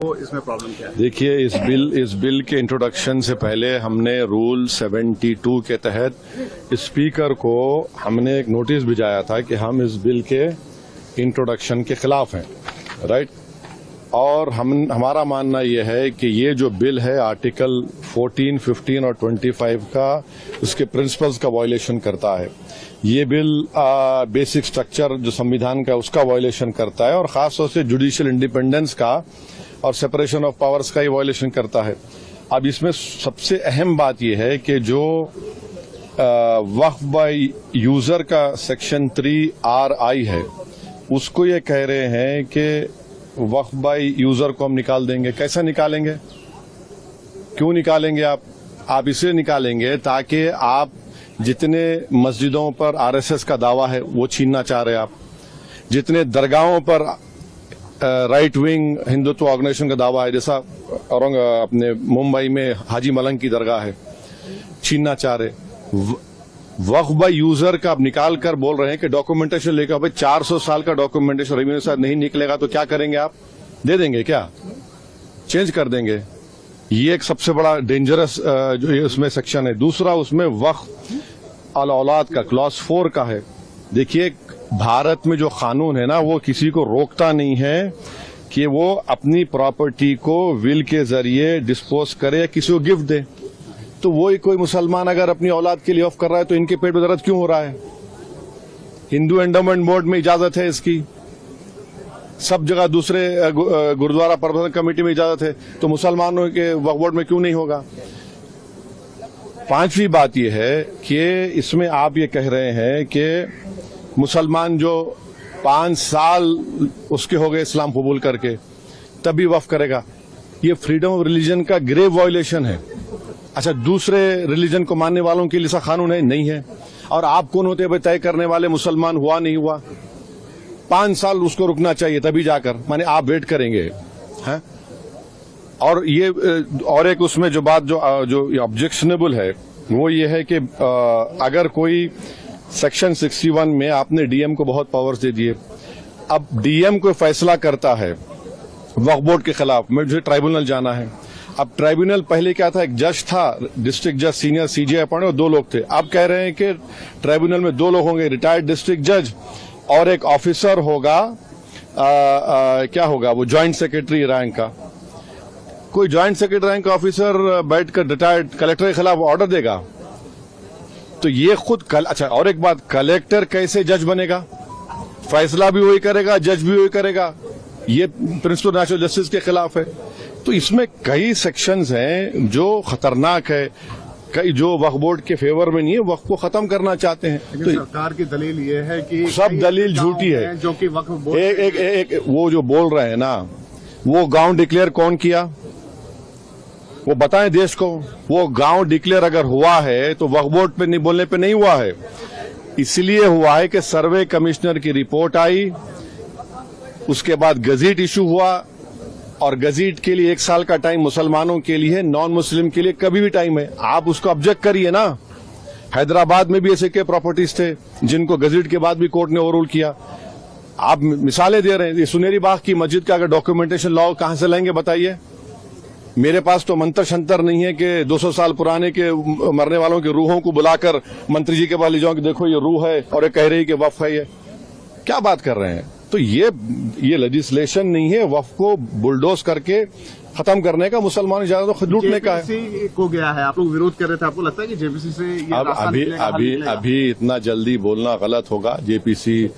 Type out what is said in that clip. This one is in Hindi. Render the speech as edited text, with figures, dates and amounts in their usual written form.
तो इसमें प्रॉब्लम क्या है? देखिए, इस बिल के इंट्रोडक्शन से पहले हमने रूल 72 के तहत स्पीकर को हमने एक नोटिस भिजाया था कि हम इस बिल के इंट्रोडक्शन के खिलाफ हैं, राइट। और हमारा मानना यह है कि ये जो बिल है आर्टिकल 14, 15 और 25 का उसके प्रिंसिपल्स का वायलेशन करता है। ये बिल बेसिक स्ट्रक्चर जो संविधान का उसका वायलेशन करता है और खासतौर से जुडिशियल इंडिपेंडेंस का और सेपरेशन ऑफ पावर्स का ही वायलेशन करता है। अब इसमें सबसे अहम बात यह है कि जो वक्फ बाय यूजर का सेक्शन 3RI है, उसको ये कह रहे हैं कि वक्फ बाय यूजर को हम निकाल देंगे। कैसा निकालेंगे, क्यों निकालेंगे? आप इसलिए निकालेंगे ताकि आप जितने मस्जिदों पर RSS का दावा है वो छीनना चाह रहे हैं, आप जितने दरगाहों पर राइट विंग हिंदुत्व ऑर्गेनाइजेशन का दावा है, जैसा अपने मुंबई में हाजी मलंग की दरगाह है, छीनना चाह रहे। वक्फ बाय यूजर का आप निकाल कर बोल रहे हैं कि डॉक्यूमेंटेशन लेकर, भाई 400 साल का डॉक्यूमेंटेशन रेवेन्यू साथ नहीं निकलेगा तो क्या करेंगे? आप दे देंगे क्या? चेंज कर देंगे? ये एक सबसे बड़ा डेंजरस जो ये उसमें सेक्शन है। दूसरा, उसमें वक्फ अल औलाद का क्लॉज 4 का है। देखिए, भारत में जो कानून है ना, वो किसी को रोकता नहीं है कि वो अपनी प्रॉपर्टी को विल के जरिए डिस्पोज करे या किसी को गिफ्ट दे। तो वो कोई मुसलमान अगर अपनी औलाद के लिए ऑफ कर रहा है तो इनके पेट में दर्द क्यों हो रहा है? हिंदू एंडोमेंट बोर्ड में इजाजत है इसकी, सब जगह दूसरे गुरुद्वारा प्रबंधन कमेटी में इजाजत है, तो मुसलमानों के वक्फ बोर्ड में क्यों नहीं होगा? पांचवी बात यह है कि इसमें आप ये कह रहे हैं कि मुसलमान जो 5 साल उसके हो गए इस्लाम कबूल करके तभी वक्फ करेगा। ये फ्रीडम ऑफ रिलीजन का ग्रेव वायलेशन है। अच्छा, दूसरे रिलीजन को मानने वालों के लिए ऐसा कानून है? नहीं है। और आप कौन होते हैं तय करने वाले मुसलमान हुआ नहीं हुआ? 5 साल उसको रुकना चाहिए तभी जाकर, माने आप वेट करेंगे हैं? और ये और एक उसमें जो बात जो ऑब्जेक्शनेबल है वो ये है कि अगर कोई सेक्शन 61 में आपने डीएम को बहुत पावर्स दे दिए, अब डीएम को फैसला करता है वक्फ बोर्ड के खिलाफ, मुझे ट्राइब्यूनल जाना है। अब ट्राइब्यूनल पहले क्या था, एक जज था, डिस्ट्रिक्ट जज सीनियर CJI अपॉइंट, और 2 लोग थे। अब कह रहे हैं कि ट्राइब्यूनल में 2 लोग होंगे, रिटायर्ड डिस्ट्रिक्ट जज और एक ऑफिसर होगा, क्या होगा वो, ज्वाइंट सेक्रेटरी रैंक का। कोई ज्वाइंट सेक्रेटरी रैंक का ऑफिसर बैठकर रिटायर्ड कलेक्टर के खिलाफ ऑर्डर देगा? तो ये खुद अच्छा, और एक बात, कलेक्टर कैसे जज बनेगा? फैसला भी वही करेगा, जज भी वही करेगा। ये प्रिंसिपल नेशनल जस्टिस के खिलाफ है। तो इसमें कई सेक्शंस हैं जो खतरनाक है, कई जो वक्फ बोर्ड के फेवर में नहीं है, वक्फ को खत्म करना चाहते हैं। तो सरकार की दलील ये है कि सब दलील झूठी है जो कि वक्फ बोर्ड एक वो जो बोल रहे हैं ना, वो गांव डिक्लेयर कौन किया? वो बताएं देश को। वो गांव डिक्लेयर अगर हुआ है तो वक्फ बोर्ड पे नहीं बोलने पे नहीं हुआ है। इसलिए हुआ है कि सर्वे कमिश्नर की रिपोर्ट आई, उसके बाद गजीट इशू हुआ, और गजीट के लिए 1 साल का टाइम मुसलमानों के लिए, नॉन मुस्लिम के लिए कभी भी टाइम है। आप उसको ऑब्जेक्ट करिए ना। हैदराबाद में भी ऐसे के प्रॉपर्टीज थे जिनको गजीट के बाद भी कोर्ट ने ओवररूल किया। आप मिसालें दे रहे हैं। ये सुनेरी बाग की मस्जिद का अगर डॉक्यूमेंटेशन लाओ, कहां से लाएंगे बताइए? मेरे पास तो मंत्र शंतर नहीं है कि 200 साल पुराने के मरने वालों की रूहों को बुलाकर मंत्री जी के पास ले जाऊं कि देखो ये रूह है और ये कह रही कि वक्फ है। ये क्या बात कर रहे हैं? तो ये लेजिस्लेशन नहीं है वक्फ को बुलडोज करके खत्म करने का, मुसलमान इजाजत खुद लूटने का है। JPC को गया है, आप लोग विरोध कर रहे थे, आपको लगता है कि JPC से ये अब अभी इतना जल्दी बोलना गलत होगा। JPC